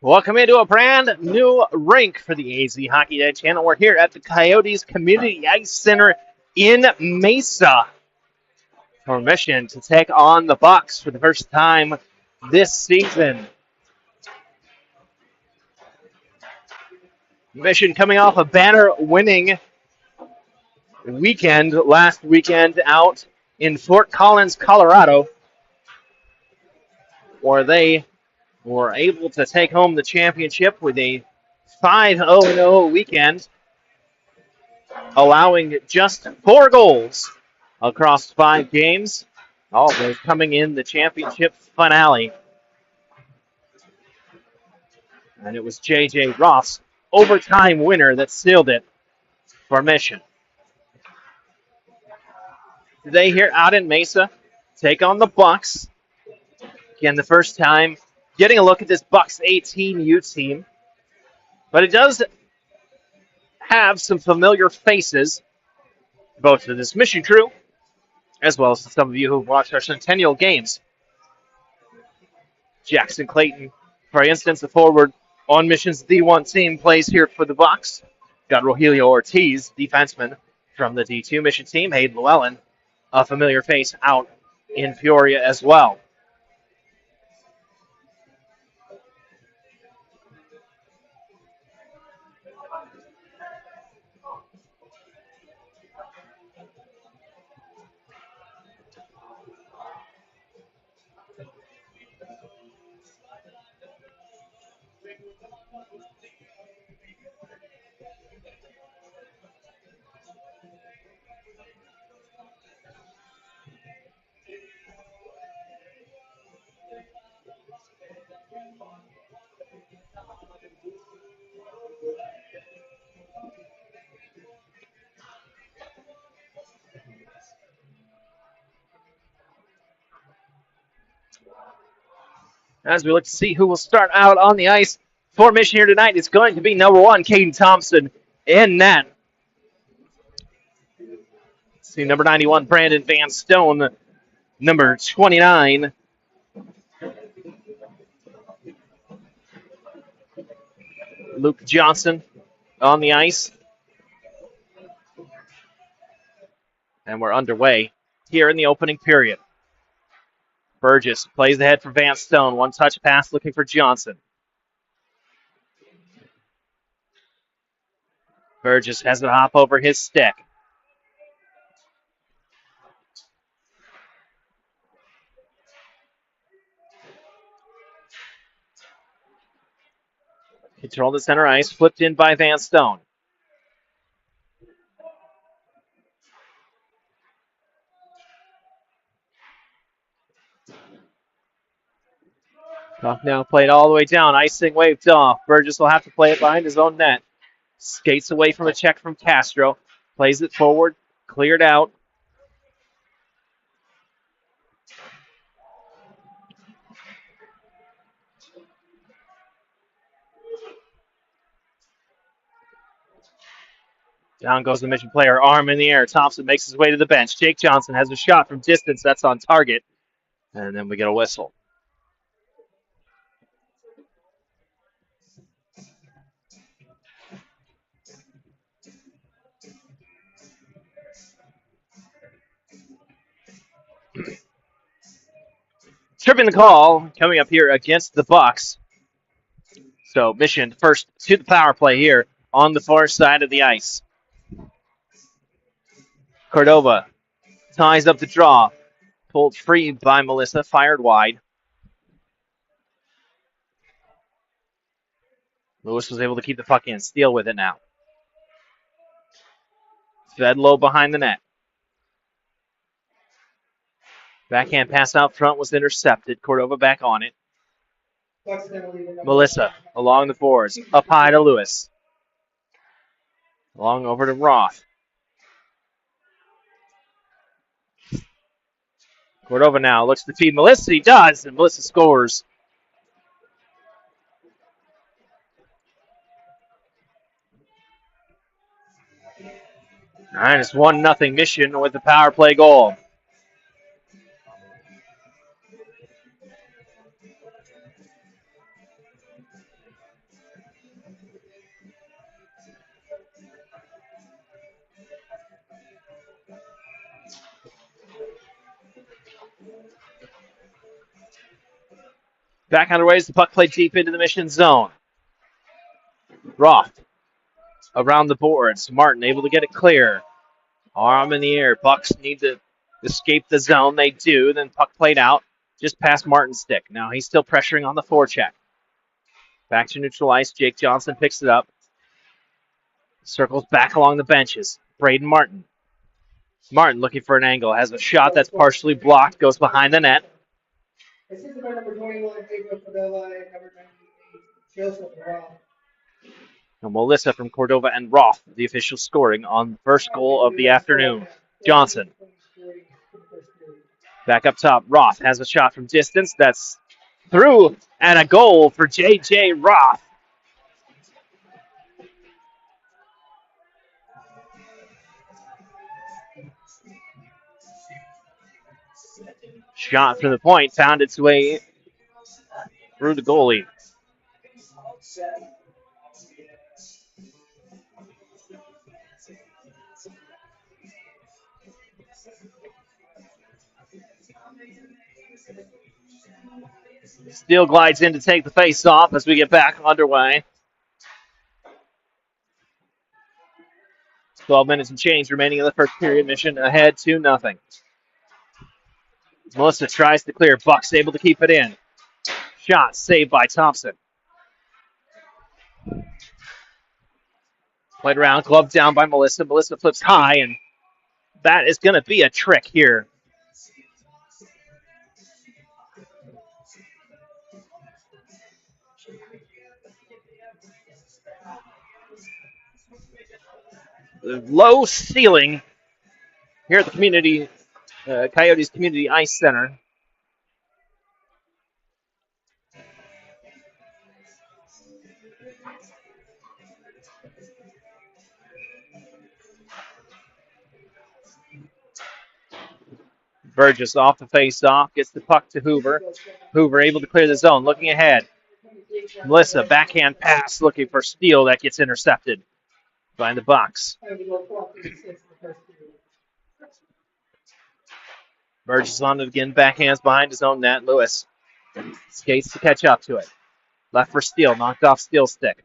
Welcome into a brand new rink for the AZ Hockey Day channel. We're here at the Coyotes Community Ice Center in Mesa for Mission to take on the Bucks for the first time this season. Mission coming off a banner-winning weekend last weekend out in Fort Collins, Colorado, where they were able to take home the championship with a 5-0 weekend, allowing just 4 goals across 5 games, all of those coming in the championship finale. And it was J.J. Ross, overtime winner, that sealed it for Mission. Today here out in Mesa, take on the Bucks. Again, the first time getting a look at this Bucks 18U team. But it does have some familiar faces, both to this Mission crew, as well as to some of you who've watched our Centennial games. Jackson Clayton, for instance, the forward on Mission's D1 team, plays here for the Bucks. Got Rogelio Ortiz, defenseman from the D2 Mission team. Hayden Llewellyn, a familiar face out in Peoria as well. As we look to see who will start out on the ice for Mission here tonight, it's going to be number 1, Caden Thompson, in net. See number 91, Brandon Van Stone. Number 29, Luke Johnson on the ice. And we're underway here in the opening period. Burgess plays ahead for Van Stone. One touch pass looking for Johnson. Burgess has it hop over his stick. Controlled the center ice, flipped in by Van Stone. Puck now played all the way down. Icing waved off. Burgess will have to play it behind his own net. Skates away from a check from Castro. Plays it forward. Cleared out. Down goes the Mission player. Arm in the air. Thompson makes his way to the bench. Jake Johnson has a shot from distance. That's on target. And then we get a whistle. Tripping the call coming up here against the Bucks. So Mission first to the power play here on the far side of the ice. Cordova ties up the draw. Pulled free by Melissa. Fired wide. Lewis was able to keep the puck in. Steele with it now. Fed low behind the net. Backhand pass out front was intercepted. Cordova back on it. Melissa along the boards. Up high to Lewis. Long over to Roth. Cordova now looks to feed Melissa. He does, and Melissa scores. All right, it's 1-0 Mission with the power play goal. Back underway as the puck played deep into the Mission zone. Roth around the boards. Martin able to get it clear. Arm in the air. Bucks need to escape the zone. They do. Then puck played out just past Martin's stick. Now he's still pressuring on the forecheck. Back to neutral ice. Jake Johnson picks it up. Circles back along the benches. Braden Martin. Martin looking for an angle. Has a shot that's partially blocked. Goes behind the net. And Melissa from Cordova and Roth, the official scoring on the first goal of the afternoon. Johnson. Back up top. Roth has a shot from distance. That's through and a goal for J.J. Roth. Shot from the point found its way through the goalie. Steele glides in to take the face off as we get back underway. 12 minutes and change remaining in the first period. Mission ahead 2-0. Melissa tries to clear. Bucks able to keep it in. Shot saved by Thompson. Played around, gloved down by Melissa. Melissa flips high, and that is going to be a trick here. The low ceiling here at the Coyotes Community Ice Center. Burgess off the face-off, gets the puck to Hoover. Hoover able to clear the zone, looking ahead. Melissa, backhand pass, looking for Steele. That gets intercepted by the Bucks. Burgess on it again, backhands behind his own net. Lewis skates to catch up to it. Left for Steele, knocked off Steele's stick.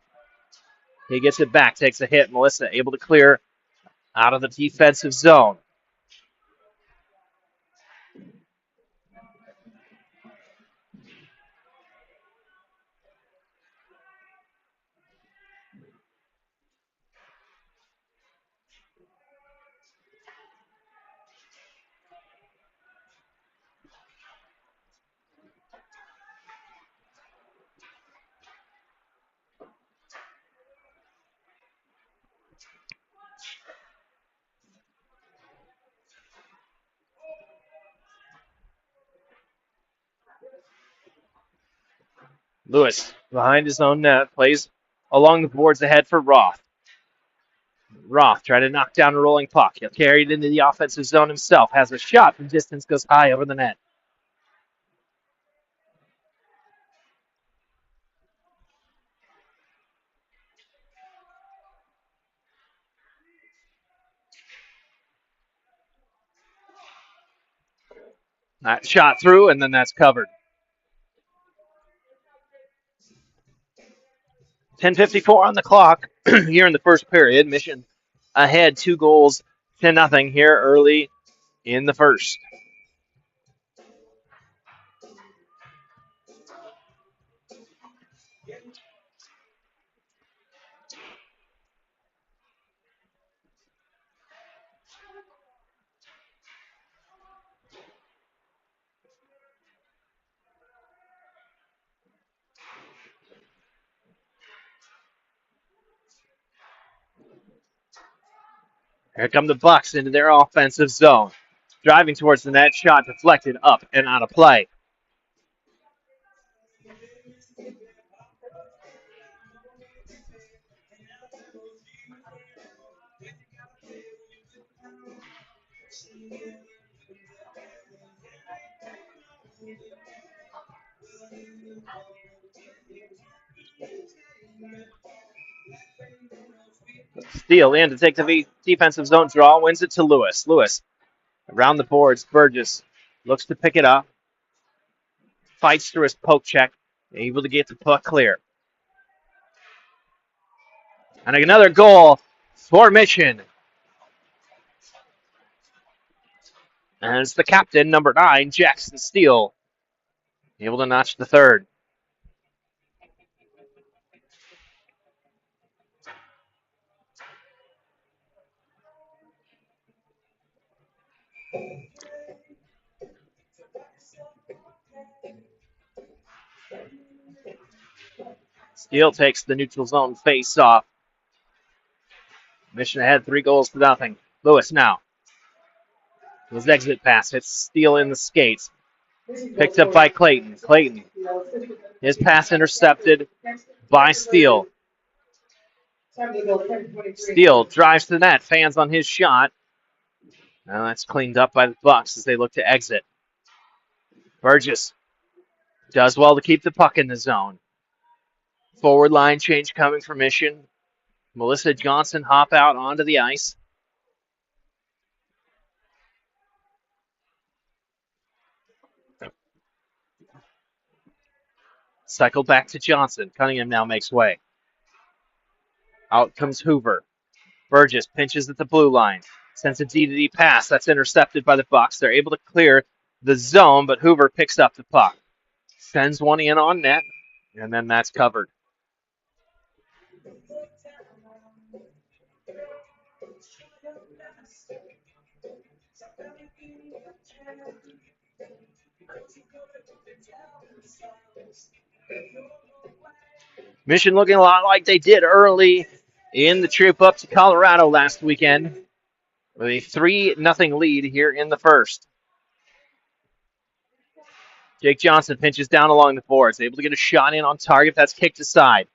He gets it back, takes a hit. Melissa able to clear out of the defensive zone. Lewis, behind his own net, plays along the boards ahead for Roth. Roth trying to knock down a rolling puck. He'll carry it into the offensive zone himself. Has a shot from distance, goes high over the net. That shot through, and then that's covered. 10:54 on the clock here in the first period. Mission ahead 2-0 here early in the first. Here come the Bucks into their offensive zone. Driving towards the net, shot deflected up and out of play. Steele in to take the defensive zone draw, wins it to Lewis. Lewis around the boards. Burgess looks to pick it up. Fights through his poke check. able to get the puck clear. And another goal for Mission. And it's the captain, number 9, Jackson Steele, able to notch the third. Steele takes the neutral zone face off. Mission ahead 3-0. Lewis now. His exit pass hits Steele in the skates. Picked up by Clayton. Clayton. His pass intercepted by Steele. Steele drives to the net. Fans on his shot. Now that's cleaned up by the Bucks as they look to exit. Burgess does well to keep the puck in the zone. Forward line change coming from Mission. Melissa Johnson hop out onto the ice. Cycle back to Johnson. Cunningham now makes way. Out comes Hoover. Burgess pinches at the blue line. Sends a D-to-D pass. That's intercepted by the Bucks. They're able to clear the zone, but Hoover picks up the puck. Sends one in on net, and then that's covered. Mission looking a lot like they did early in the trip up to Colorado last weekend with a 3-0 lead here in the first. Jake Johnson pinches down along the boards, able to get a shot in on target. That's kicked aside.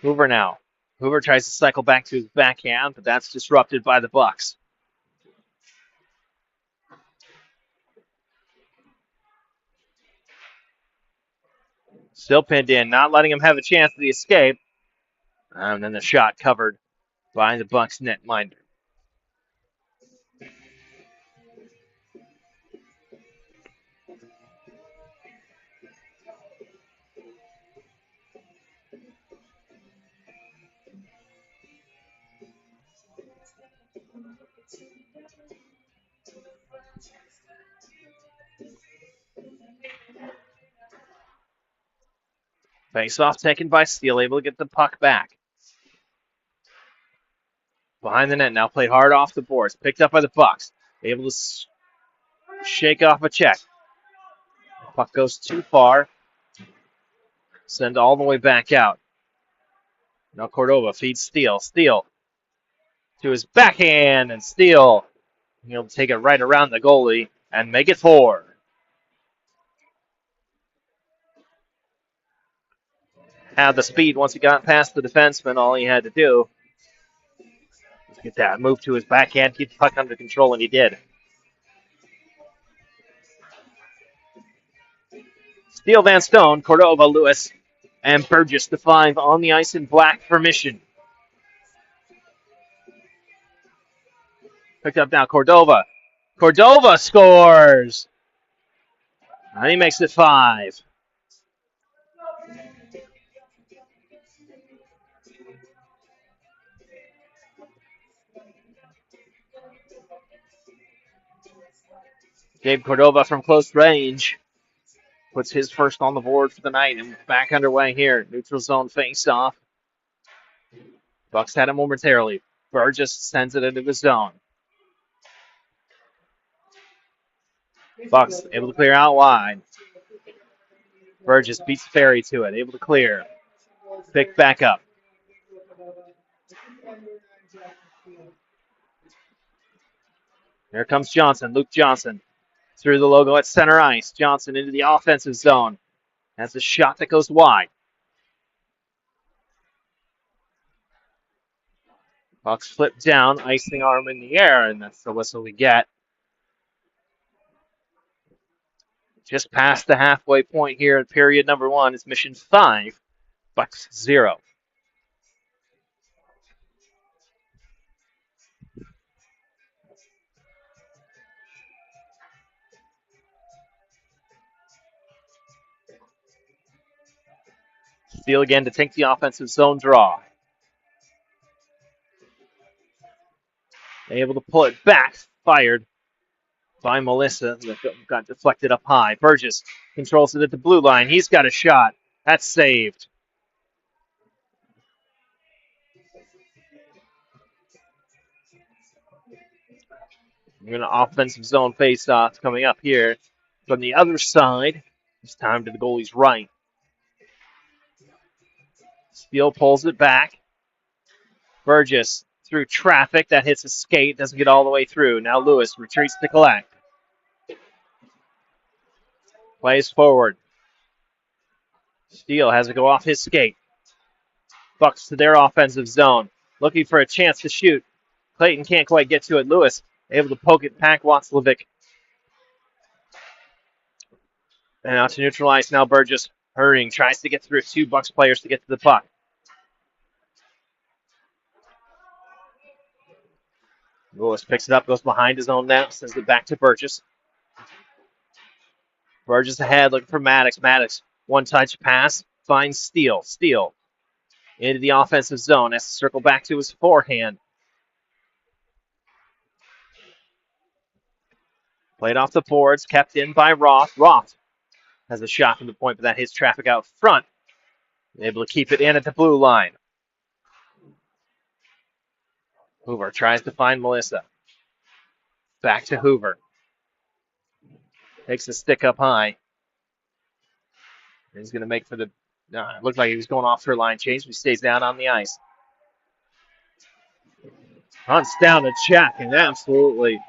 Hoover now. Hoover tries to cycle back to his backhand, but that's disrupted by the Bucks. Still pinned in, not letting him have a chance to the escape. And then the shot covered by the Bucks netminder. Face-off taken by Steele, able to get the puck back. Behind the net, now played hard off the boards. Picked up by the Bucks. Able to shake off a check. Puck goes too far. Send all the way back out. Now Cordova feeds Steele. Steele to his backhand, and Steele, he'll take it right around the goalie and make it 4. Had the speed once he got past the defenseman. All he had to do was get that move to his backhand, keep the puck under control, and he did. Steele, Van Stone, Cordova, Lewis, and Burgess, the 5 on the ice in black for Mission. Picked up now, Cordova. Cordova scores! And he makes it 5. Gabe Cordova from close range puts his first on the board for the night, and back underway here. Neutral zone face-off. Bucks had it momentarily. Burgess sends it into the zone. Bucks able to clear out wide. Burgess beats Ferry to it, able to clear. Pick back up. Here comes Johnson, Luke Johnson. Through the logo at center ice. Johnson into the offensive zone. That's a shot that goes wide. Bucks flip down, icing arm in the air, and that's the whistle we get. Just past the halfway point here at period number 1. It's Mission 5, Bucks 0. Steele again to take the offensive zone draw. Able to pull it back. Fired by Melissa. Got deflected up high. Burgess controls it at the blue line. He's got a shot. That's saved. We're going to offensive zone face-off coming up here from the other side. This time to the goalie's right. Steele pulls it back. Burgess through traffic. That hits a skate. Doesn't get all the way through. Now Lewis retreats to collect. Plays forward. Steele has to go off his skate. Bucks to their offensive zone. Looking for a chance to shoot. Clayton can't quite get to it. Lewis able to poke it back. Watzlawick. And out to neutralize now Burgess. Hurrying. Tries to get through 2 Bucks players to get to the puck. Lewis picks it up. Goes behind his own net. Sends it back to Burgess. Burgess ahead. Looking for Maddox. Maddox. One-touch pass. Finds Steele. Steele into the offensive zone. Has to circle back to his forehand. Played off the boards. Kept in by Roth. Roth has a shot from the point, but that hits traffic out front. Able to keep it in at the blue line. Hoover tries to find Melissa. Back to Hoover. Takes the stick up high. He's going to make for the... it looked like he was going off for a line change, but he stays down on the ice. Hunts down to check, and absolutely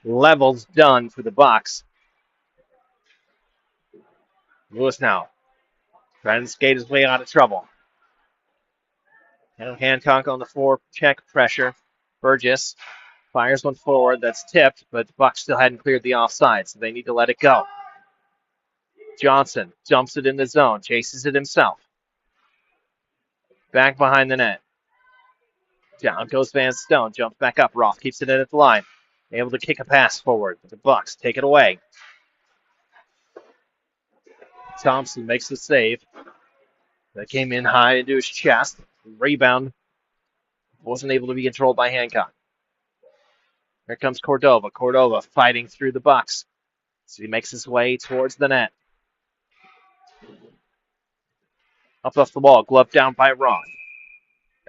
levels done for the Bucks. Lewis now trying to skate his way out of trouble. Hancock on the four-check pressure. Burgess fires one forward that's tipped, but the Bucks still hadn't cleared the offside, so they need to let it go. Johnson jumps it in the zone, chases it himself. Back behind the net. Down goes Van Stone, jumps back up. Roth keeps it in at the line. Able to kick a pass forward. The Bucks take it away. Thompson makes the save. That came in high into his chest. Rebound wasn't able to be controlled by Hancock. Here comes Cordova. Cordova fighting through the Bucks. So he makes his way towards the net. Up off the wall, gloved down by Roth.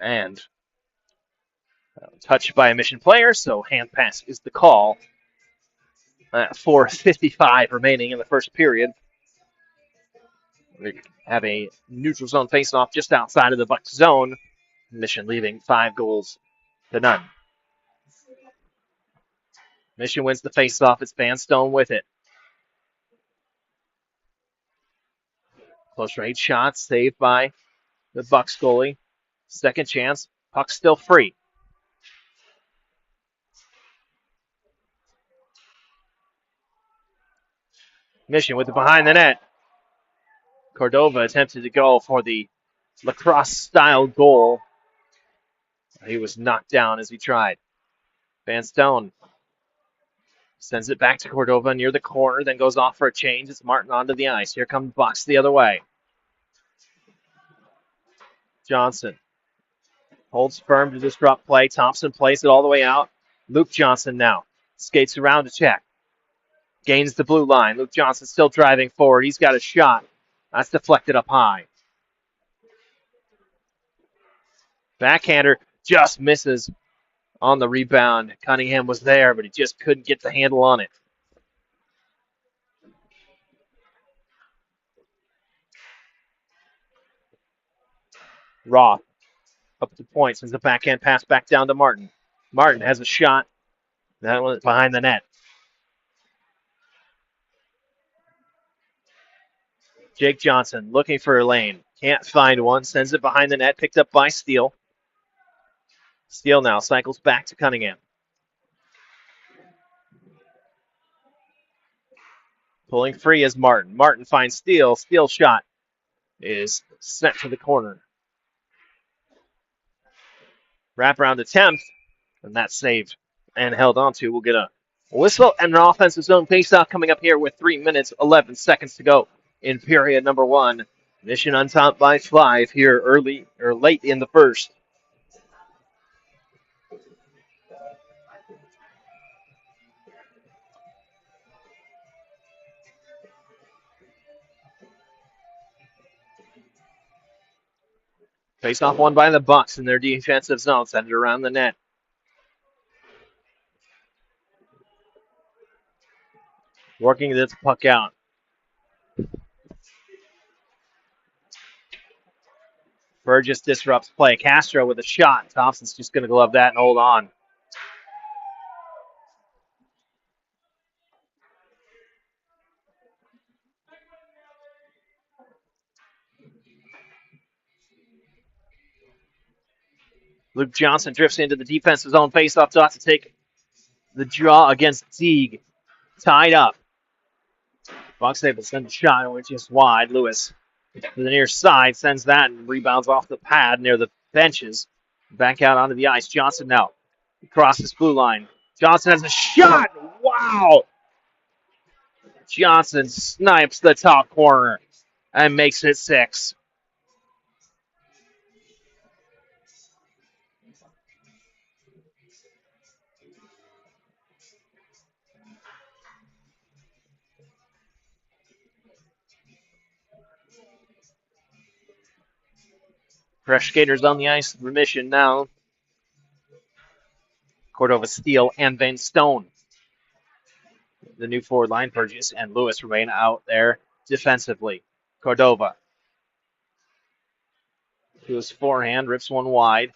And touched by a Mission player, so hand pass is the call. 4:55 remaining in the first period. We have a neutral zone face-off just outside of the Bucks zone. Mission leaving 5-0. Mission wins the face-off. It's Van Stone with it. Close range shot saved by the Bucks goalie. Second chance. Puck still free. Mission with it behind the net. Cordova attempted to go for the lacrosse-style goal. He was knocked down as he tried. Van Stone sends it back to Cordova near the corner, then goes off for a change. It's Martin onto the ice. Here comes Bucks the other way. Johnson holds firm to disrupt play. Thompson plays it all the way out. Luke Johnson now skates around to check. Gains the blue line. Luke Johnson still driving forward. He's got a shot. That's deflected up high. Backhander just misses on the rebound. Cunningham was there, but he just couldn't get the handle on it. Roth up to point, sends the backhand pass back down to Martin. Martin has a shot. That one behind the net. Jake Johnson looking for a lane. Can't find one. Sends it behind the net. Picked up by Steele. Steele now cycles back to Cunningham. Pulling free is Martin. Martin finds Steele. Steele's shot is sent to the corner. Wraparound attempt, and that's saved and held onto. We'll get a whistle and an offensive zone faceoff coming up here with 3 minutes, 11 seconds to go in period number 1. Mission on top by 5 here early or late in the first. Face off one by the Bucks in their defensive zone, send it around the net. Working this puck out. Burgess disrupts play. Castro with a shot. Thompson's just going to glove that and hold on. Luke Johnson drifts into the defensive zone. Face-off dot to take the draw against Teague. Tied up. Bucks able to send a shot, which is wide. Lewis to the near side sends that and rebounds off the pad near the benches. Back out onto the ice. Johnson now crosses blue line. Johnson has a shot. Wow. Johnson snipes the top corner and makes it 6. Fresh skaters on the ice. Remission now. Cordova, Steele, and Van Stone. The new forward line, Burgess and Lewis, remain out there defensively. Cordova to his forehand, rips one wide.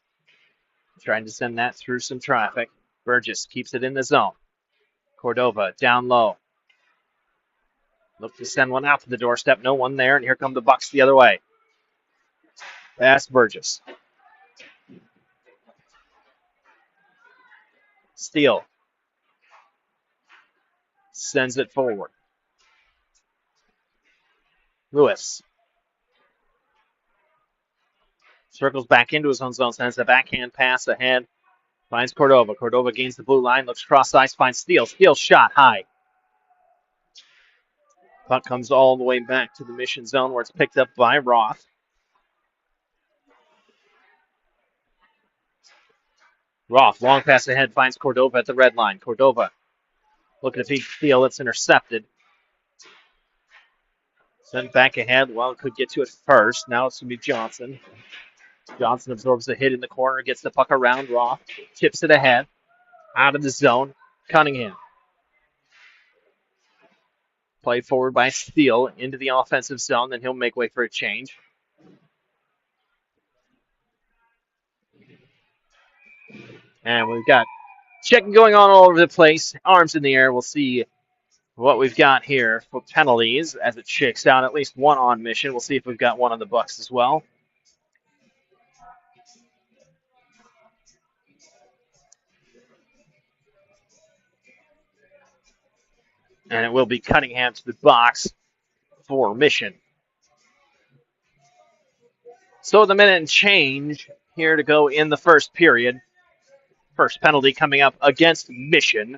Trying to send that through some traffic. Burgess keeps it in the zone. Cordova down low. Look to send one out to the doorstep. No one there, and here come the Bucks the other way. Pass Burgess. Steele sends it forward. Lewis circles back into his own zone, sends a backhand pass ahead. Finds Cordova. Cordova gains the blue line, looks cross ice, finds Steele. Steele shot high. Puck comes all the way back to the Mission zone where it's picked up by Roth. Roth, long pass ahead, finds Cordova at the red line. Cordova looking to feed Steele. It's intercepted. Sent back ahead. Well, could get to it first. Now it's going to be Johnson. Johnson absorbs the hit in the corner, gets the puck around Roth, tips it ahead, out of the zone. Cunningham. Play forward by Steele into the offensive zone, then he'll make way for a change. And we've got checking going on all over the place. Arms in the air. We'll see what we've got here for penalties as it shakes out. At least one on Mission. We'll see if we've got one on the Bucks as well. And it will be Cunningham to the box for Mission. So the minute and change here to go in the first period. First penalty coming up against Mission.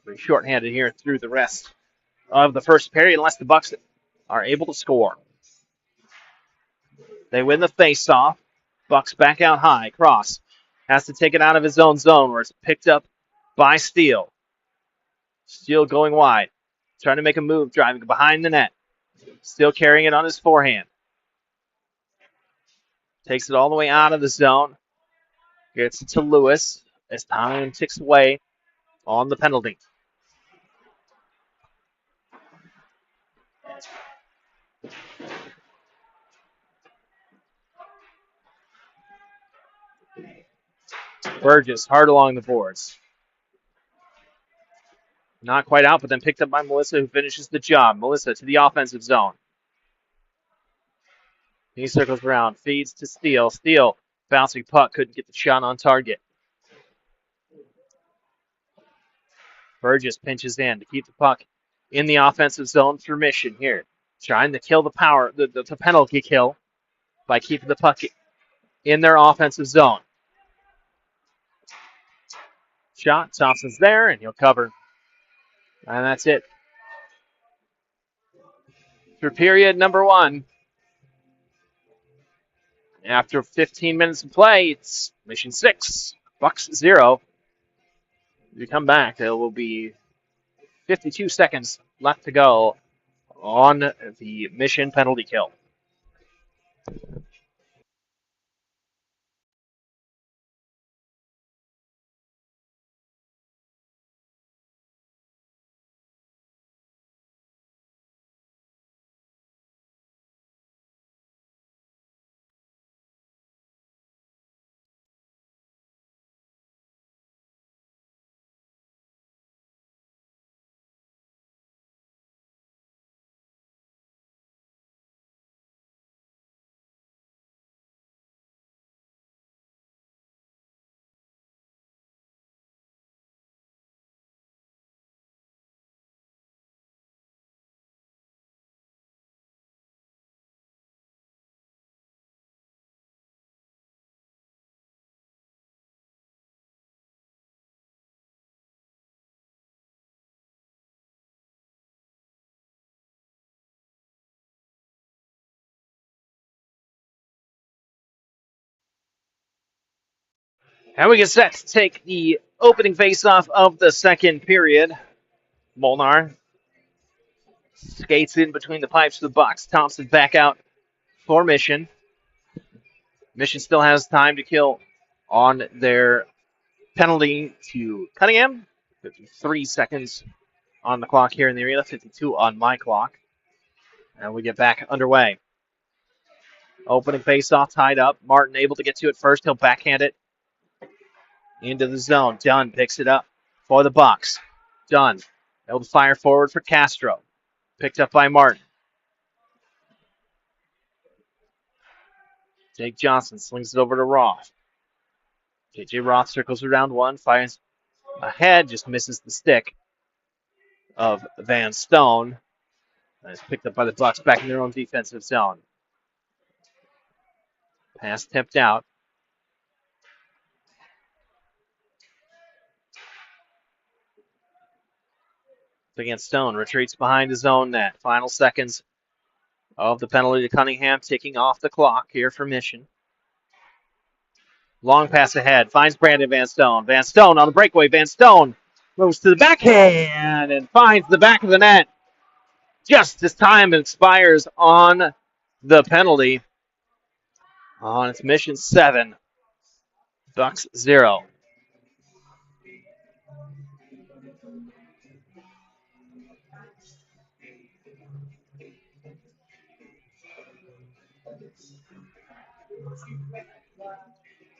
We're shorthanded here through the rest of the first period unless the Bucks are able to score. They win the face-off. Bucks back out high. Cross has to take it out of his own zone where it's picked up by Steele. Steele going wide. Trying to make a move, driving behind the net. Still carrying it on his forehand. Takes it all the way out of the zone. Gets it to Lewis as time ticks away on the penalty. Burgess hard along the boards. Not quite out, but then picked up by Melissa, who finishes the job. Melissa to the offensive zone. He circles around, feeds to Steele. Steele, bouncing puck, couldn't get the shot on target. Burgess pinches in to keep the puck in the offensive zone for Mission here. Trying to kill the penalty kill by keeping the puck in their offensive zone. Shot, Thompson's there, and he'll cover. And that's it. For period number 1. After 15 minutes of play, it's Mission 6, Bucks 0. If you come back, there will be 52 seconds left to go on the Mission penalty kill. And we get set to take the opening faceoff of the second period. Molnar skates in between the pipes of the Bucks. Thompson back out for Mission. Mission still has time to kill on their penalty to Cunningham. 53 seconds on the clock here in the arena, 52 on my clock. And we get back underway. Opening faceoff tied up. Martin able to get to it first. He'll backhand it into the zone. Dunn picks it up for the Bucks. Dunn able to fire forward for Castro. Picked up by Martin. Jake Johnson slings it over to Roth. JJ Roth circles around one, fires ahead, just misses the stick of Van Stone. And it's picked up by the Bucks back in their own defensive zone. Pass tipped out. Against Stone, retreats behind his own net. Final seconds of the penalty to Cunningham, ticking off the clock here for Mission. Long pass ahead, finds Brandon Van Stone. Van Stone on the breakaway. Van Stone moves to the backhand and finds the back of the net. Just as time expires on the penalty. On its Mission 7, Bucks 0.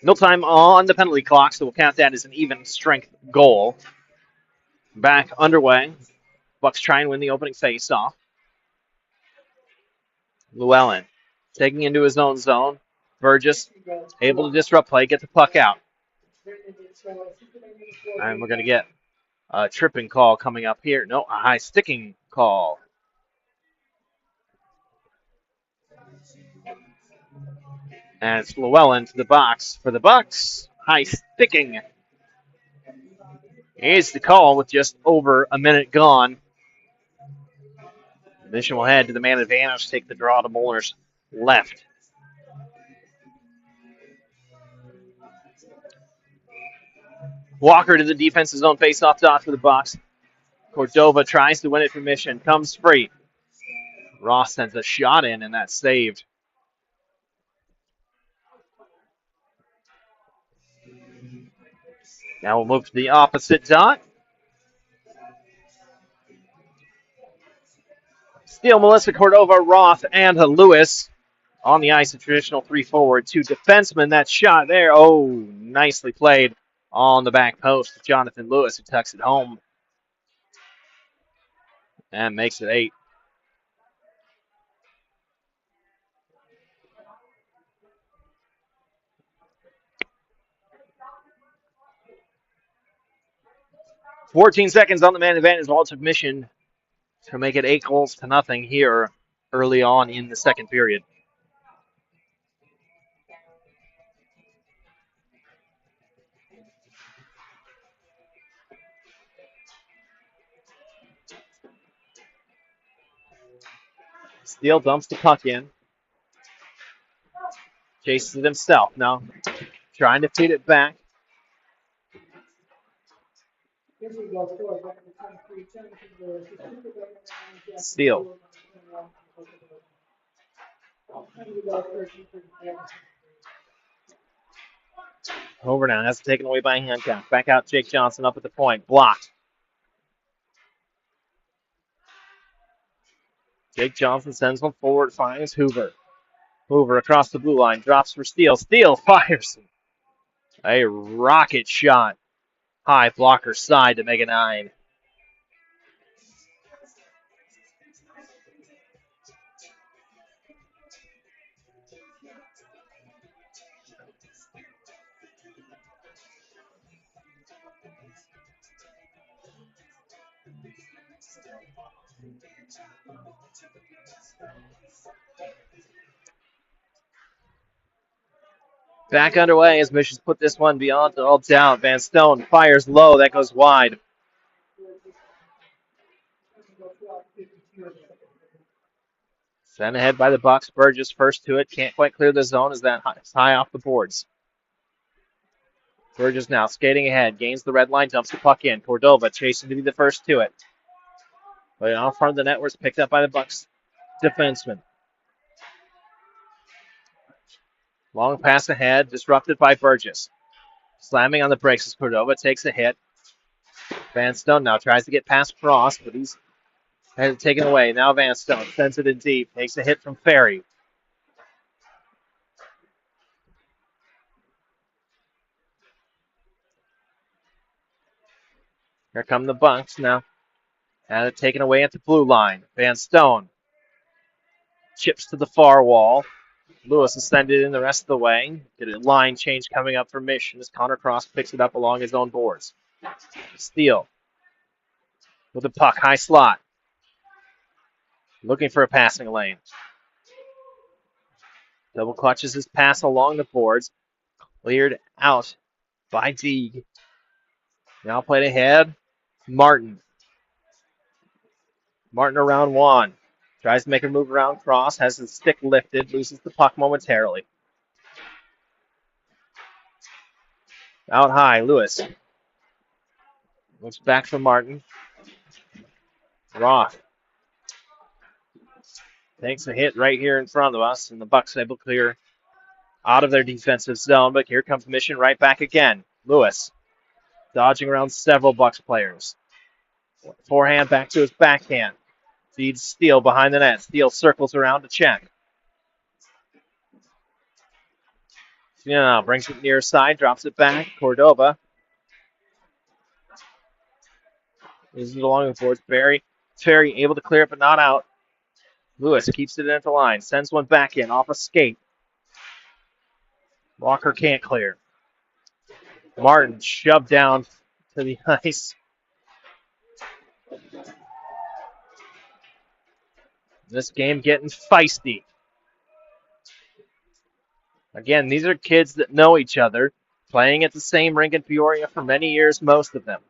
No time on the penalty clock, so we'll count that as an even strength goal. Back underway. Bucks try and win the opening face-off. Llewellyn taking into his own zone. Burgess able to disrupt play, get the puck out. And we're going to get a tripping call coming up here. No, a high sticking call. And it's Llewellyn to the box for the Bucks. High sticking is the call with just over a minute gone. Mission will head to the man advantage, take the draw to Molnar's left. Walker to the defensive zone, face-off dot for the Bucks. Cordova tries to win it for Mission, comes free. Ross sends a shot in, and that's saved. Now we'll move to the opposite dot. Steele, Melissa, Cordova, Roth, and Lewis on the ice. A traditional 3 forward, 2 defensemen. That shot there, oh, nicely played on the back post. Jonathan Lewis, who tucks it home and makes it 8. "14 seconds on the man advantage. Ball took Mission to make it 8-0 here early on in the second period. Steele dumps the puck in. Chases it himself now. Trying to feed it back. Steele. Over now. That's taken away by Hancock. Back out Jake Johnson up at the point. Blocked. Jake Johnson sends one forward. Finds Hoover. Hoover across the blue line. Drops for Steele. Steele fires a rocket shot. High blocker side to make it 9. Back underway as Mission's put this one beyond all doubt. Van Stone fires low. That goes wide. Sent ahead by the Bucks. Burgess first to it. Can't quite clear the zone as that is high off the boards. Burgess now skating ahead. Gains the red line. Dumps the puck in. Cordova chasing to be the first to it. But off front of the net was picked up by the Bucks defenseman. Long pass ahead. Disrupted by Burgess. Slamming on the brakes as Cordova takes a hit. Van Stone now tries to get past Cross, but he's had it taken away. Now Van Stone sends it in deep. Takes a hit from Ferry. Here come the Bucks now. Had it taken away at the blue line. Van Stone chips to the far wall. Lewis has sent it in the rest of the way. Get a line change coming up for Mission as Connor Cross picks it up along his own boards. Steele with the puck, high slot. Looking for a passing lane. Double clutches his pass along the boards. Cleared out by Deeg. Now played ahead. Martin. Martin around one. Tries to make a move around Cross. Has his stick lifted. Loses the puck momentarily. Out high, Lewis. Looks back for Martin. Roth takes a hit right here in front of us, and the Bucks able to clear out of their defensive zone. But here comes Mission right back again. Lewis dodging around several Bucks players. Forehand back to his backhand. Feeds Steele behind the net. Steele circles around to check. Yeah, brings it near side, drops it back. Cordova is along the boards. Ferry able to clear it, but not out. Lewis keeps it at the line. Sends one back in off a skate. Walker can't clear. Martin shoved down to the ice. This game getting feisty. Again, these are kids that know each other, playing at the same rink in Peoria for many years, most of them.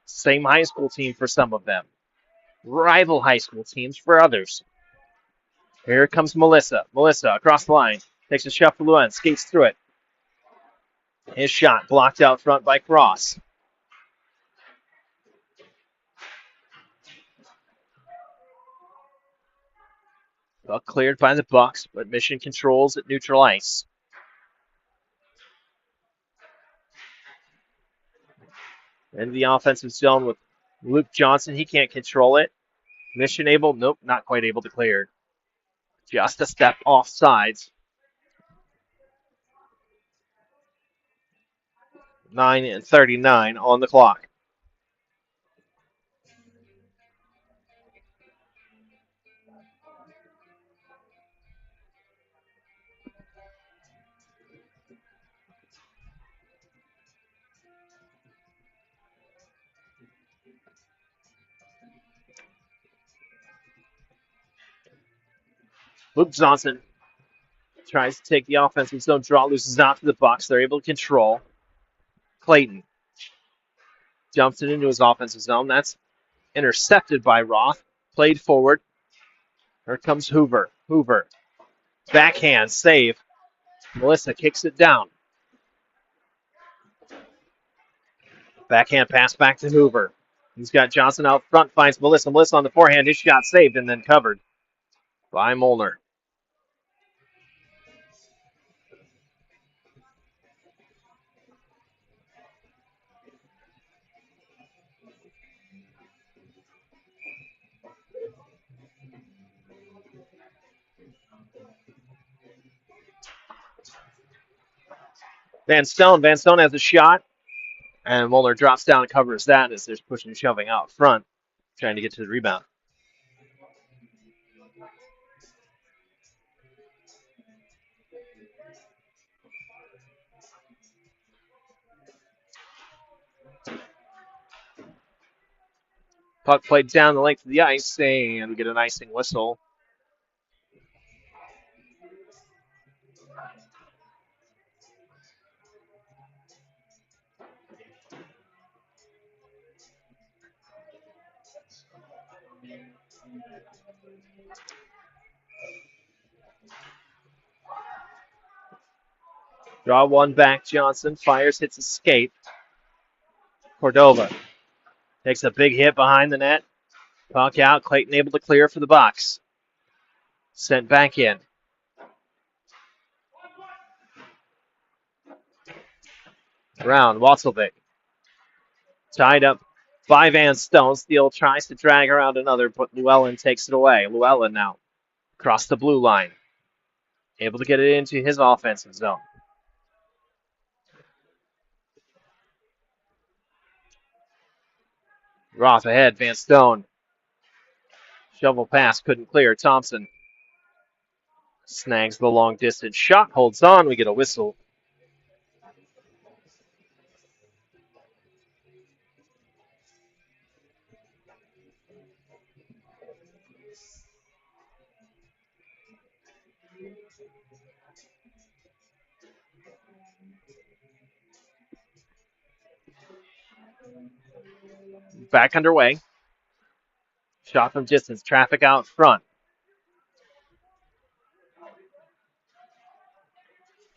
Same high school team for some of them. Rival high school teams for others. Here comes Melissa. Melissa across the line. Takes a shot for Luen. Skates through it. His shot blocked out front by Cross. Puck cleared by the Bucks, but Mission controls at neutral ice. Into the offensive zone with Luke Johnson. He can't control it. Mission able? Nope, not quite able to clear. Just a step off sides. 9:39 on the clock. Luke Johnson tries to take the offensive zone draw, loses out to the Bucks. They're able to control. Clayton jumps it into his offensive zone. That's intercepted by Roth. Played forward. Here comes Hoover. Hoover. Backhand save. Melissa kicks it down. Backhand pass back to Hoover. He's got Johnson out front, finds Melissa. Melissa on the forehand. His shot saved and then covered by Molnar. Van Stone. Van Stone has a shot. And Molnar drops down and covers that as there's pushing and shoving out front, trying to get to the rebound. Puck played down the length of the ice, and we get an icing whistle. Draw one back. Johnson fires, hits a skate. Cordova takes a big hit behind the net. Puck out. Clayton able to clear for the box. Sent back in. Brown, Watzelvik. Tied up by Van Stone. Steele tries to drag around another, but Llewellyn takes it away. Llewellyn now across the blue line. Able to get it into his offensive zone. Roth ahead, Van Stone. Shovel pass, couldn't clear. Thompson snags the long distance shot, holds on. We get a whistle. Back underway. Shot from distance. Traffic out front.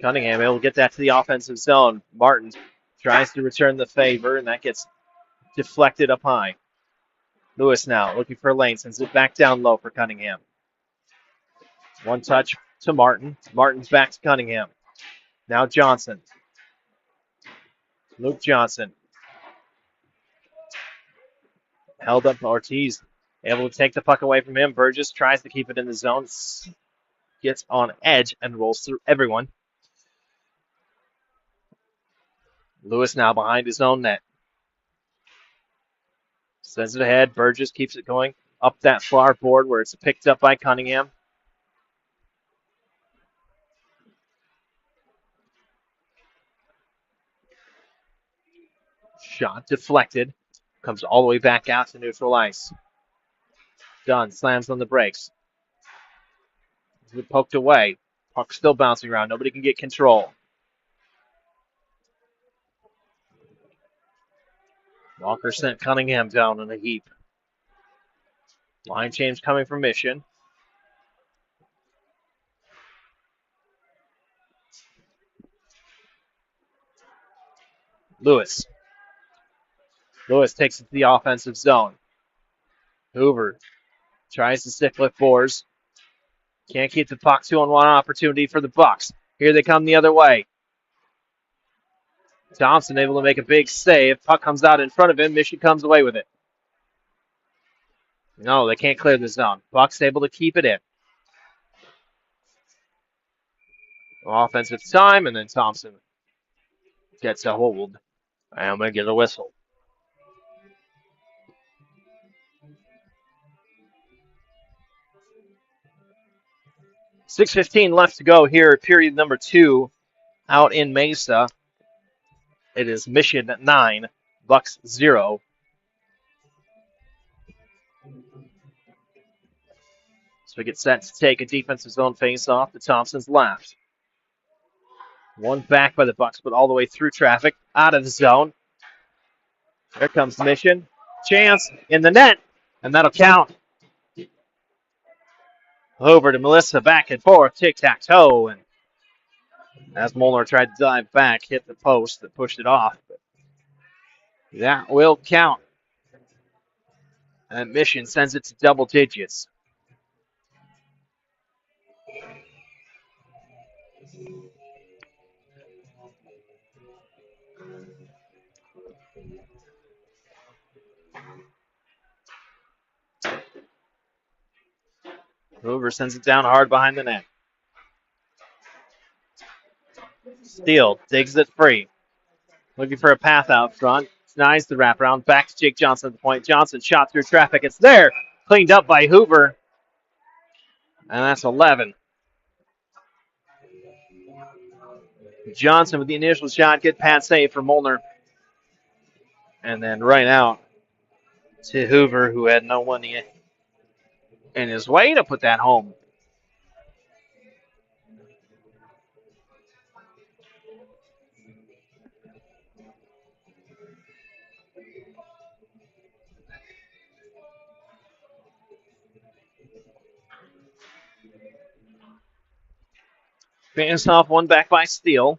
Cunningham able to get that to the offensive zone. Martin tries to return the favor, and that gets deflected up high. Lewis now looking for a lane. Sends it back down low for Cunningham. One touch to Martin. Martin's back to Cunningham. Now Johnson. Luke Johnson. Held up Ortiz. Able to take the puck away from him. Burgess tries to keep it in the zone. Gets on edge and rolls through everyone. Lewis now behind his own net. Sends it ahead. Burgess keeps it going up that far board where it's picked up by Cunningham. Shot deflected. Comes all the way back out to neutral ice. Dunn slams on the brakes. Poked away. Puck still bouncing around. Nobody can get control. Walker sent Cunningham down in a heap. Line change coming from Mission. Lewis. Lewis takes it to the offensive zone. Hoover tries to stick with Boers. Can't keep the puck. 2-on-1 opportunity for the Bucks. Here they come the other way. Thompson able to make a big save. Puck comes out in front of him. Mission comes away with it. No, they can't clear the zone. Bucks able to keep it in. Offensive time, and then Thompson gets a hold. And I'm going to get a whistle. .6:15 left to go here at period number 2 out in Mesa. It is Mission 9, Bucks 0. So we get set to take a defensive zone face-off to Thompson's left. One back by the Bucks, but all the way through traffic, out of the zone. Here comes Mission. Chance in the net, and that'll count. Over to Melissa, back and forth, tic-tac-toe. And as Molnar tried to dive back, hit the post that pushed it off. But that will count. And Mission sends it to double digits. Hoover sends it down hard behind the net. Steele digs it free. Looking for a path out front. Denies the wraparound. Back to Jake Johnson at the point. Johnson shot through traffic. It's there. Cleaned up by Hoover. And that's 11. Johnson with the initial shot. Good pass save for Molnar. And then right out to Hoover, who had no one in his way to put that home. Face off, one back by Steele.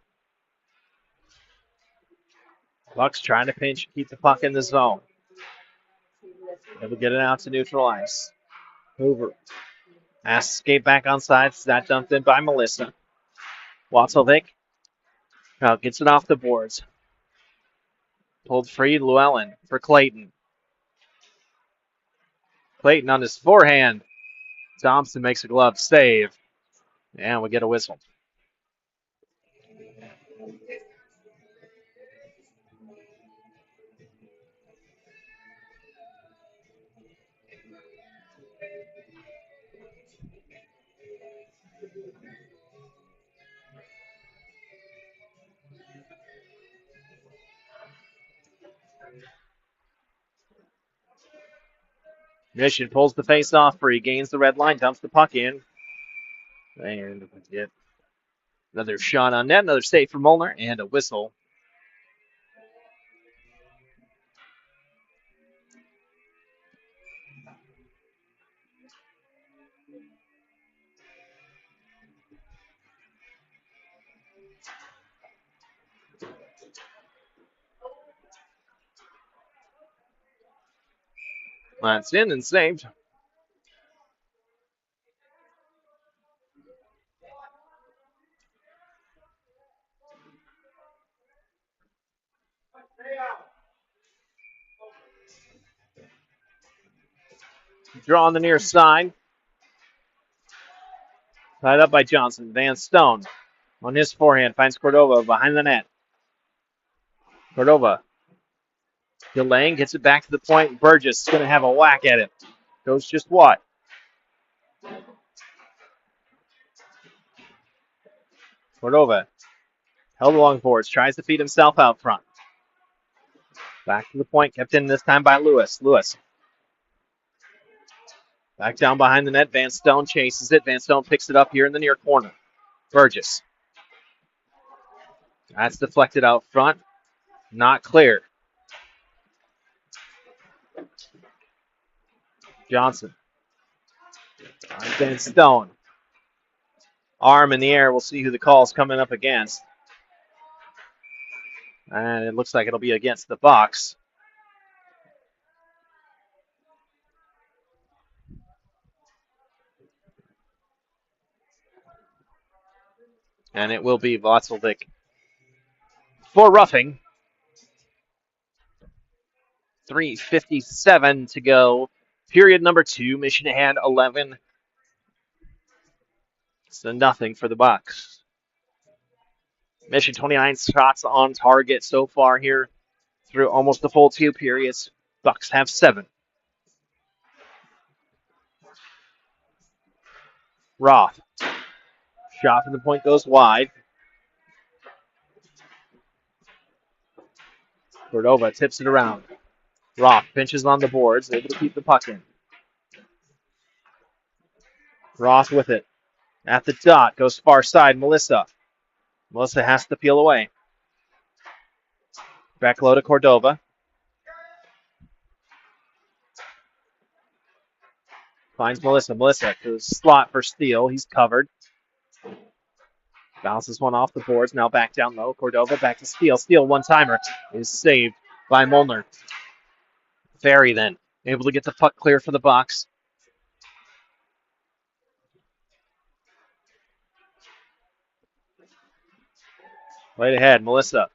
Bucks trying to pinch, keep the puck in the zone. Able to get it out to neutral ice. Hoover has to skate back on sides. That dumped in by Melissa. Watzelvik now gets it off the boards. Pulled free, Llewellyn for Clayton. Clayton on his forehand. Thompson makes a glove save. And we get a whistle. Mission pulls the face off free, gains the red line, dumps the puck in. And we get another shot on net, another save for Molnar, and a whistle. That's in and saved. Draw on the near side. Tied up by Johnson. Van Stone on his forehand finds Cordova behind the net. Cordova delaying, gets it back to the point. Burgess is going to have a whack at it. Goes just what? Cordova held along boards, tries to feed himself out front. Back to the point, kept in this time by Lewis. Lewis back down behind the net. Van Stone chases it. Van Stone picks it up here in the near corner. Burgess. That's deflected out front. Not clear. Johnson. Van Stone. Arm in the air. We'll see who the call is coming up against. And it looks like it'll be against the Bucks. And it will be Watzelvik for roughing. 3:57 to go. Period number 2. Mission ahead 11. So nothing for the Bucks. Mission 29 shots on target so far here through almost the full 2 periods. Bucks have 7. Roth. Shot from the point goes wide. Cordova tips it around. Roth pinches on the boards, able to keep the puck in. Roth with it. At the dot, goes far side, Melissa. Melissa has to peel away. Back low to Cordova. Finds Melissa. Melissa to the slot for Steele. He's covered. Bounces one off the boards. Now back down low. Cordova back to Steele. Steele one-timer is saved by Molnar. Ferry then able to get the puck clear for the box. Right ahead, Melissa.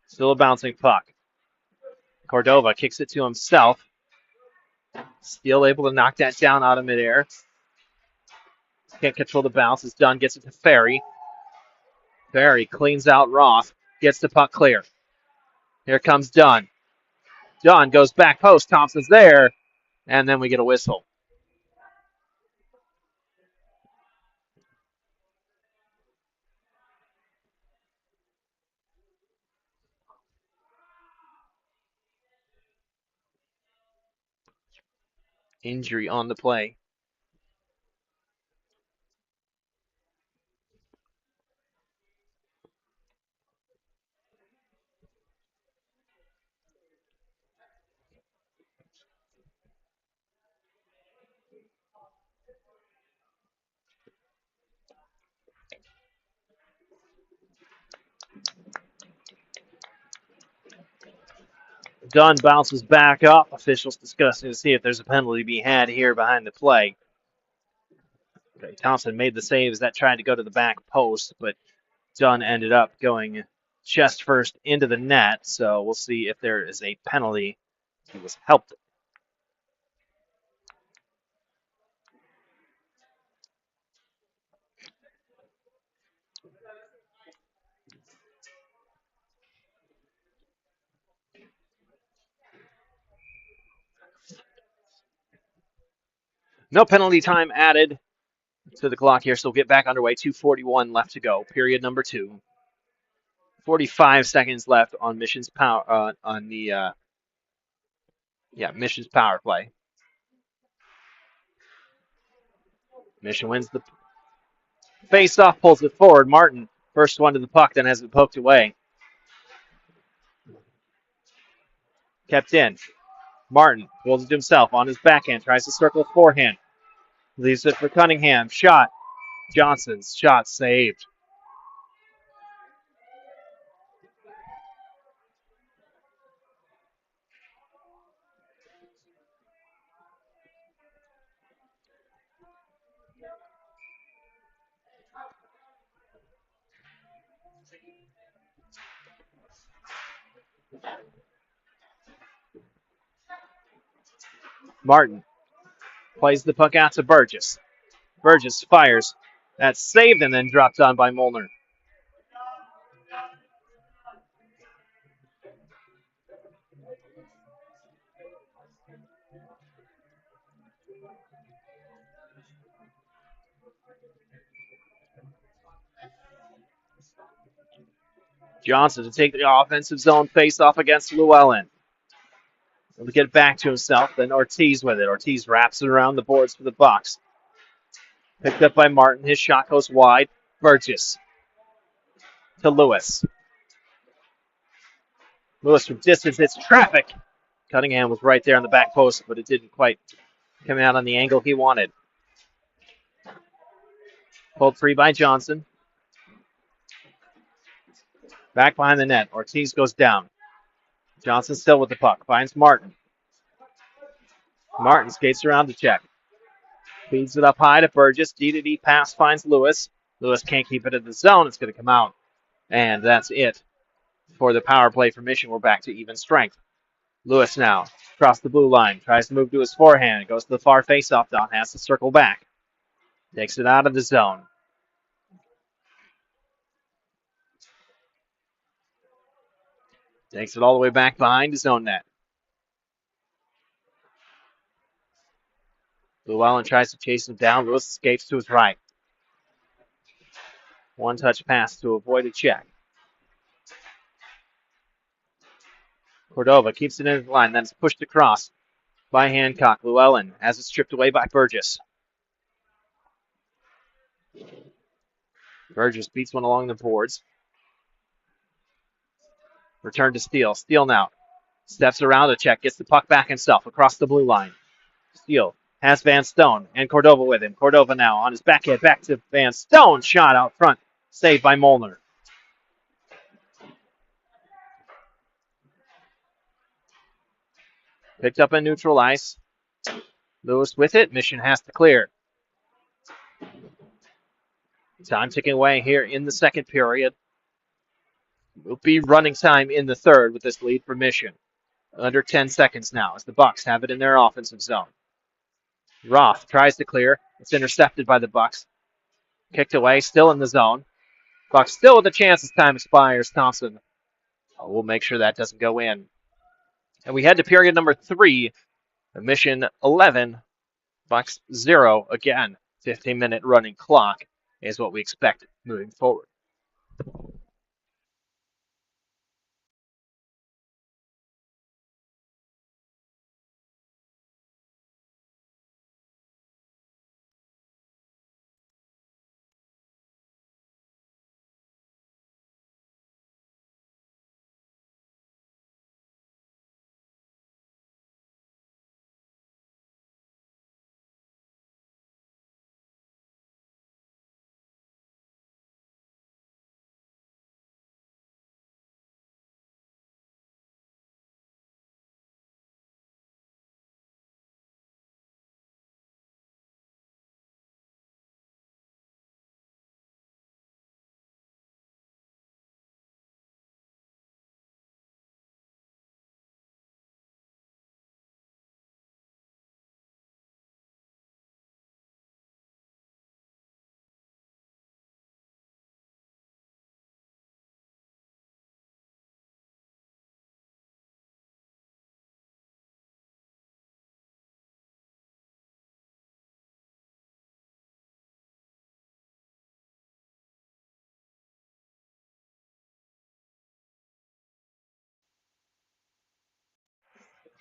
Still a bouncing puck. Cordova kicks it to himself. Steele able to knock that down out of midair. Can't control the bounce. It's Dunn. Gets it to Ferry. Ferry cleans out Roth. Gets the puck clear. Here comes Dunn. Dunn goes back post. Thompson's there. And then we get a whistle. Injury on the play. Dunn bounces back up. Officials discussing to see if there's a penalty to be had here behind the play. Okay, Thompson made the save as that tried to go to the back post, but Dunn ended up going chest first into the net. So we'll see if there is a penalty. He was helped. No penalty time added to the clock here, so we'll get back underway. 2:41 left to go. Period number 2. 45 seconds left on Mission's power Mission's power play. Mission wins the face-off, pulls it forward. Martin, first one to the puck, then has it poked away. Kept in. Martin pulls it to himself on his backhand, tries to circle forehand. Leaves it for Cunningham. Shot. Johnson's shot saved. Martin plays the puck out to Burgess. Burgess fires. That's saved and then dropped on by Molnar. Johnson to take the offensive zone face-off against Llewellyn. He'll get it back to himself, then Ortiz with it. Ortiz wraps it around the boards for the Bucks. Picked up by Martin. His shot goes wide. Burgess to Lewis. Lewis from distance hits traffic. Cunningham was right there on the back post, but it didn't quite come out on the angle he wanted. Pulled free by Johnson. Back behind the net. Ortiz goes down. Johnson still with the puck. Finds Martin. Martin skates around to check. Feeds it up high to Burgess. D-to-D pass finds Lewis. Lewis can't keep it in the zone. It's going to come out. And that's it for the power play for Mission. We're back to even strength. Lewis now across the blue line. Tries to move to his forehand. Goes to the far faceoff dot. Has to circle back. Takes it out of the zone. Takes it all the way back behind his own net. Llewellyn tries to chase him down. Lewis escapes to his right. One-touch pass to avoid a check. Cordova keeps it in the line. Then it's pushed across by Hancock. Llewellyn has it stripped away by Burgess. Burgess beats one along the boards. Return to Steele. Steele now. Steps around a check, gets the puck back himself across the blue line. Steele has Van Stone and Cordova with him. Cordova now on his backhand, back to Van Stone. Shot out front, saved by Molnar. Picked up in neutral ice. Lewis with it. Mission has to clear. Time ticking away here in the second period. Will be running time in the third with this lead for Mission. Under 10 seconds now as the Bucks have it in their offensive zone. Roth tries to clear. It's intercepted by the Bucks. Kicked away, still in the zone. Bucks still with a chance as time expires. Thompson will make sure that doesn't go in. And we head to period number 3. Mission 11, Bucks 0 again. 15-minute running clock is what we expect moving forward.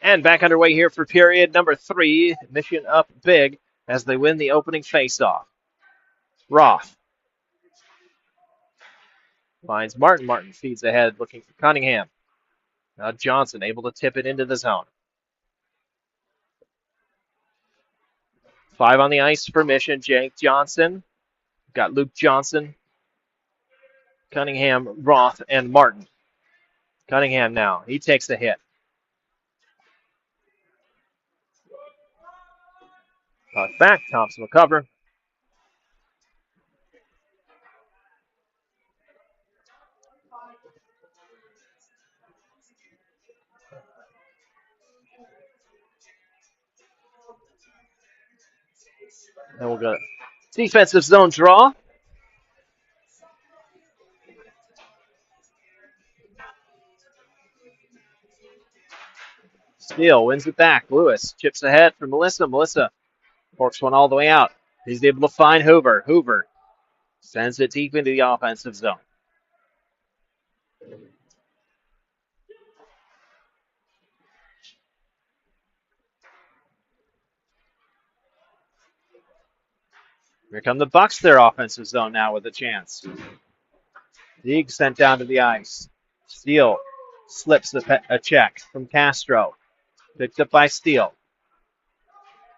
And back underway here for period number 3. Mission up big as they win the opening faceoff. Roth finds Martin. Martin feeds ahead looking for Cunningham. Now Johnson able to tip it into the zone. 5 on the ice for Mission. Jake Johnson. Got Luke Johnson, Cunningham, Roth, and Martin. Cunningham now. He takes the hit. Puck back. Thompson will cover. And we'll go defensive zone draw. Steele wins it back. Lewis chips ahead for Melissa. Melissa forks one all the way out. He's able to find Hoover. Hoover sends it deep into the offensive zone. Here come the Bucks, their offensive zone now with a chance. Deeg sent down to the ice. Steele slips a check from Castro. Picked up by Steele.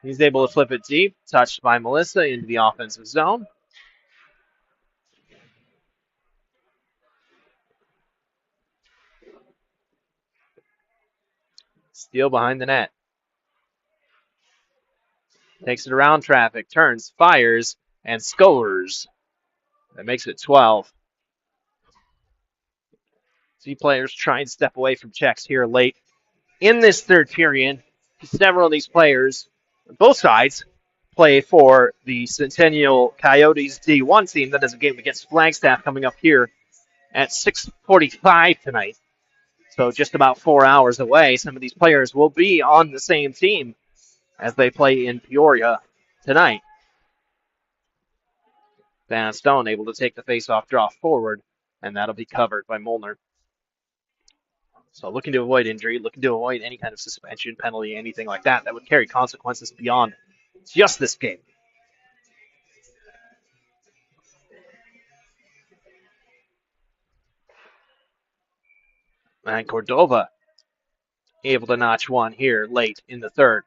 He's able to flip it deep. Touched by Melissa into the offensive zone. Steele behind the net. Takes it around traffic. Turns, fires, and scores. That makes it 12. See players try and step away from checks here late in this third period. Several of these players, both sides, play for the Centennial Coyotes D1 team. That is a game against Flagstaff coming up here at 6:45 tonight. So just about 4 hours away. Some of these players will be on the same team as they play in Peoria tonight. Van Stone able to take the faceoff draw forward, and that'll be covered by Molnar. So looking to avoid injury, looking to avoid any kind of suspension, penalty, anything like that that would carry consequences beyond just this game. And Cordova able to notch one here late in the third.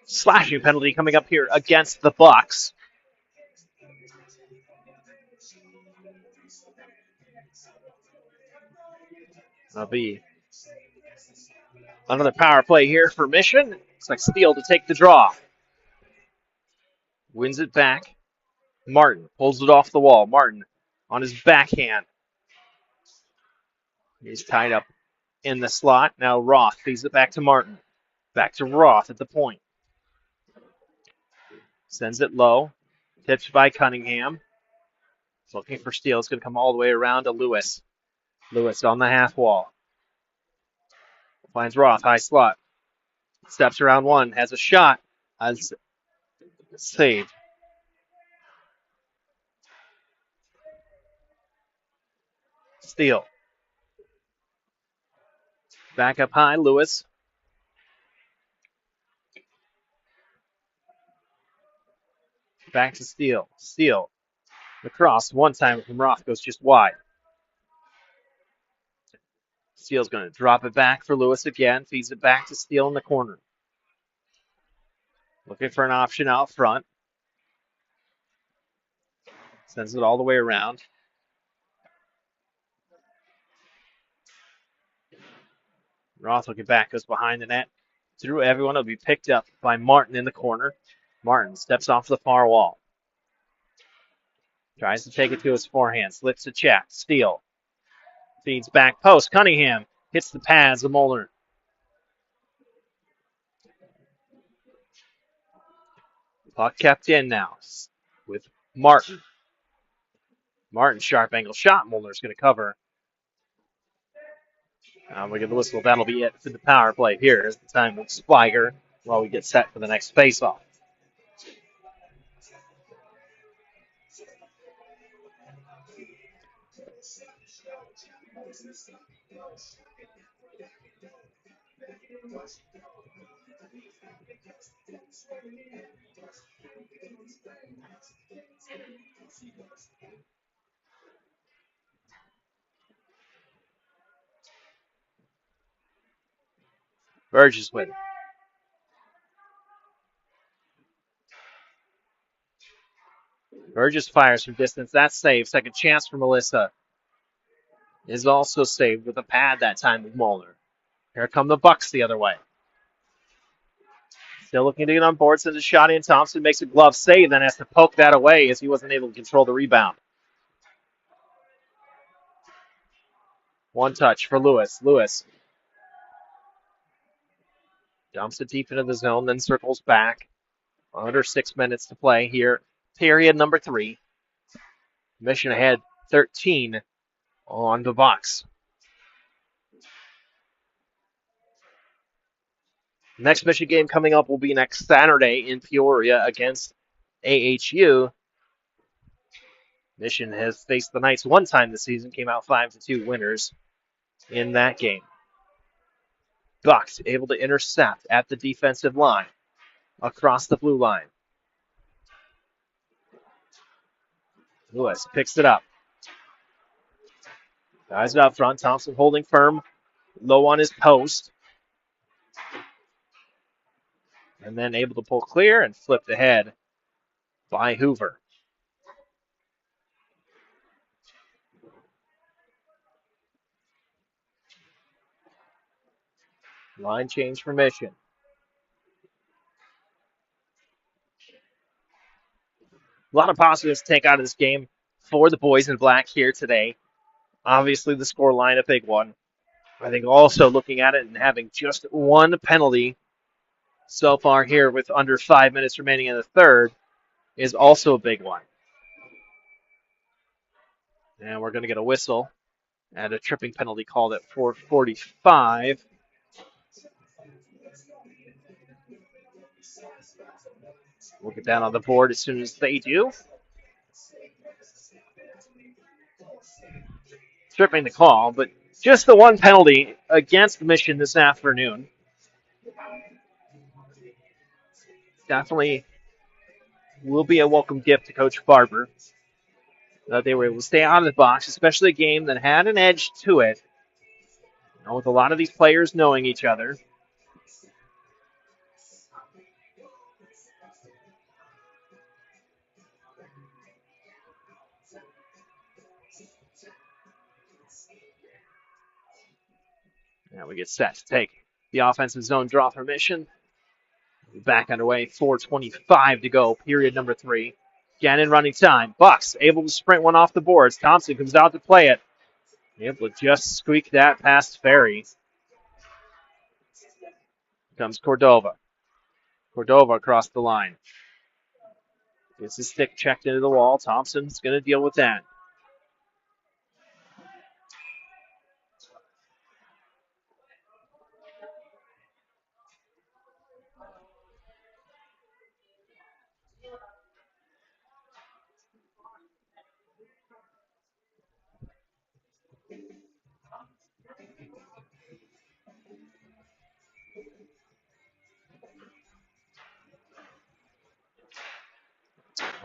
Slashing penalty coming up here against the Bucks. That'll be another power play here for Mission. Looks like Steele to take the draw. Wins it back. Martin pulls it off the wall. Martin on his backhand. He's tied up in the slot. Now Roth feeds it back to Martin. Back to Roth at the point. Sends it low. Tipped by Cunningham. He's looking for Steele. It's going to come all the way around to Lewis. Lewis on the half wall. Finds Roth, high slot. Steps around one, has a shot. Saved. Steele. Back up high, Lewis. Back to Steele. Steele. The cross, one time from Roth, goes just wide. Steele's going to drop it back for Lewis again. Feeds it back to Steele in the corner. Looking for an option out front. Sends it all the way around. Roth looking back, goes behind the net. Through everyone, it'll be picked up by Martin in the corner. Martin steps off the far wall. Tries to take it to his forehand. Slips a check. Steele. Feeds back post. Cunningham hits the pads of Molnar. Puck kept in now with Martin. Martin, sharp angle shot. Molnar's going to cover. We get the whistle. That'll be it for the power play here as the time will expire while we get set for the next faceoff. Burgess with it. Burgess fires from distance. That's saved. Second chance for Melissa. Is also saved with a pad that time with Molnar. Here come the Bucks the other way. Still looking to get on board. Sends a shot in. Thompson makes a glove save, then has to poke that away as he wasn't able to control the rebound. One touch for Lewis. Lewis dumps it deep into the zone, then circles back. Under 6 minutes to play here. Period number 3. Mission ahead 13 on the Bucks. Next Mission game coming up will be next Saturday in Peoria against AHU. Mission has faced the Knights one time this season, came out 5-2 winners in that game. Bucks able to intercept at the defensive line across the blue line. Lewis picks it up. Guys it out front. Thompson holding firm, low on his post. And then able to pull clear and flipped ahead by Hoover. Line change for Mission. A lot of positives to take out of this game for the boys in black here today. Obviously, the score line, a big one. I think also looking at it and having just one penalty so far here with under 5 minutes remaining in the third is also a big one. And we're going to get a whistle and a tripping penalty called at 4:45. We'll get down on the board as soon as they do. Tripping the call, but just the one penalty against Mission this afternoon. Definitely will be a welcome gift to Coach Barber. They were able to stay out of the box, especially a game that had an edge to it. You know, with a lot of these players knowing each other. Now we get set to take the offensive zone draw for Mission. Back underway, 4:25 to go, period number 3. Gannon running time. Bucks able to sprint one off the boards. Thompson comes out to play it. Able to just squeak that past Ferry. Comes Cordova. Cordova across the line. Gets his stick checked into the wall. Thompson's going to deal with that.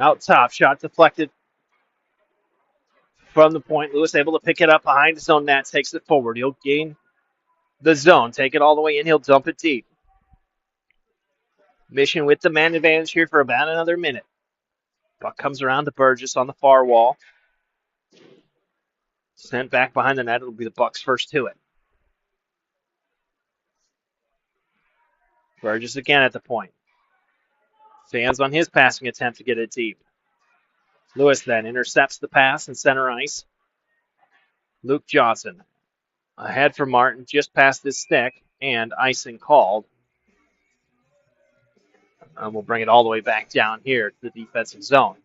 Out top, shot deflected from the point. Lewis able to pick it up behind his own net, takes it forward. He'll gain the zone, take it all the way in. He'll dump it deep. Mission with the man advantage here for about another minute. Buck comes around to Burgess on the far wall. Sent back behind the net. It'll be the Bucks first to it. Burgess again at the point. Stands on his passing attempt to get it deep. Lewis then intercepts the pass in center ice. Luke Johnson ahead for Martin, just past his stick, and icing called And we'll bring it all the way back down here to the defensive zone.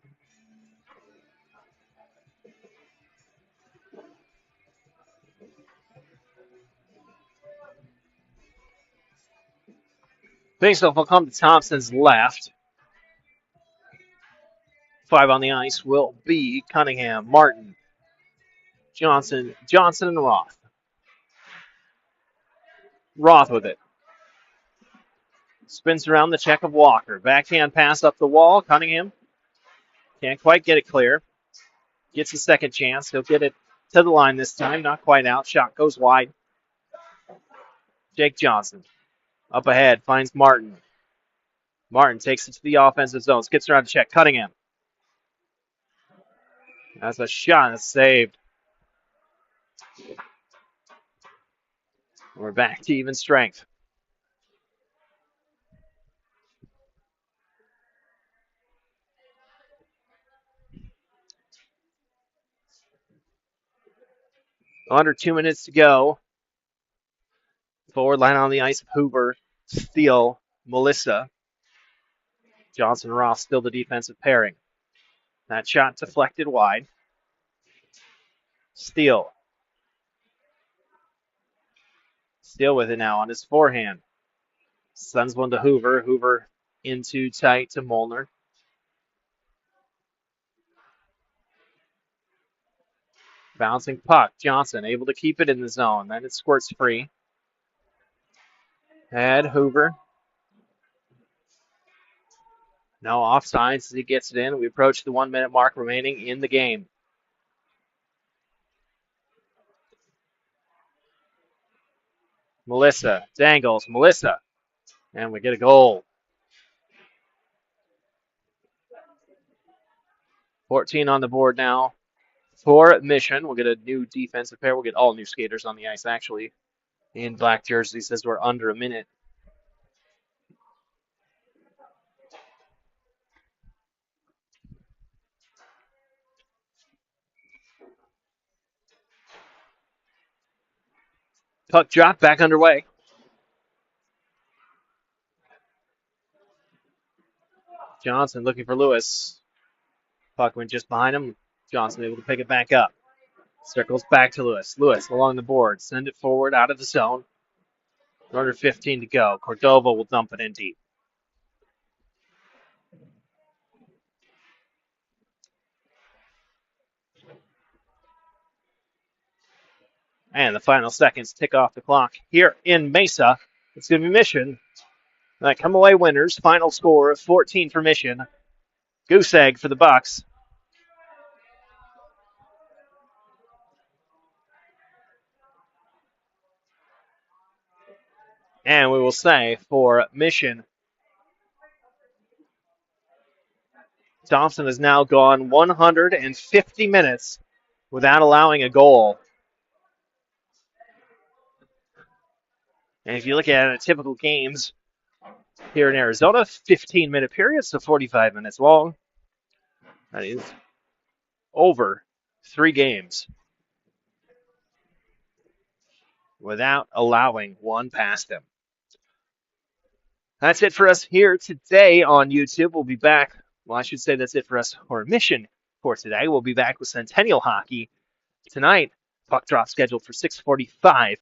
Faceoff will come to Thompson's left. 5 on the ice will be Cunningham, Martin, Johnson, and Roth. Roth with it. Spins around the check of Walker. Backhand pass up the wall. Cunningham can't quite get it clear. Gets a second chance. He'll get it to the line this time. Not quite out. Shot goes wide. Jake Johnson up ahead. Finds Martin. Martin takes it to the offensive zone. Skips around the check. Cunningham. That's a shot. It's saved. We're back to even strength. Under 2 minutes to go. Forward line on the ice. Hoover, Steele, Melissa. Johnson Roth still the defensive pairing. That shot deflected wide. Steele. Steele with it now on his forehand. Sends one to Hoover. Hoover in too tight to Molnar. Bouncing puck. Johnson able to keep it in the zone. Then it squirts free. Head Hoover. No offsides as he gets it in. We approach the 1 minute mark remaining in the game. Melissa dangles. Melissa. And we get a goal. 14 on the board now for Mission. We'll get a new defensive pair. We'll get all new skaters on the ice, actually, in black jerseys as we're under a minute. Puck drop back underway. Johnson looking for Lewis. Puck went just behind him. Johnson able to pick it back up. Circles back to Lewis. Lewis along the board. Send it forward out of the zone. Under 15 to go. Cordova will dump it in deep. And the final seconds tick off the clock here in Mesa. It's going to be Mission that come away winners. Final score of 14 for Mission. Goose egg for the Bucks. And we will say for Mission, Thompson has now gone 150 minutes without allowing a goal. And if you look at it, typical games here in Arizona, 15-minute periods, so 45 minutes long. That is over 3 games without allowing one past them. That's it for us here today on YouTube. We'll be back. Well, I should say that's it for us for Mission for today. We'll be back with Centennial Hockey tonight. Puck drop scheduled for 6:45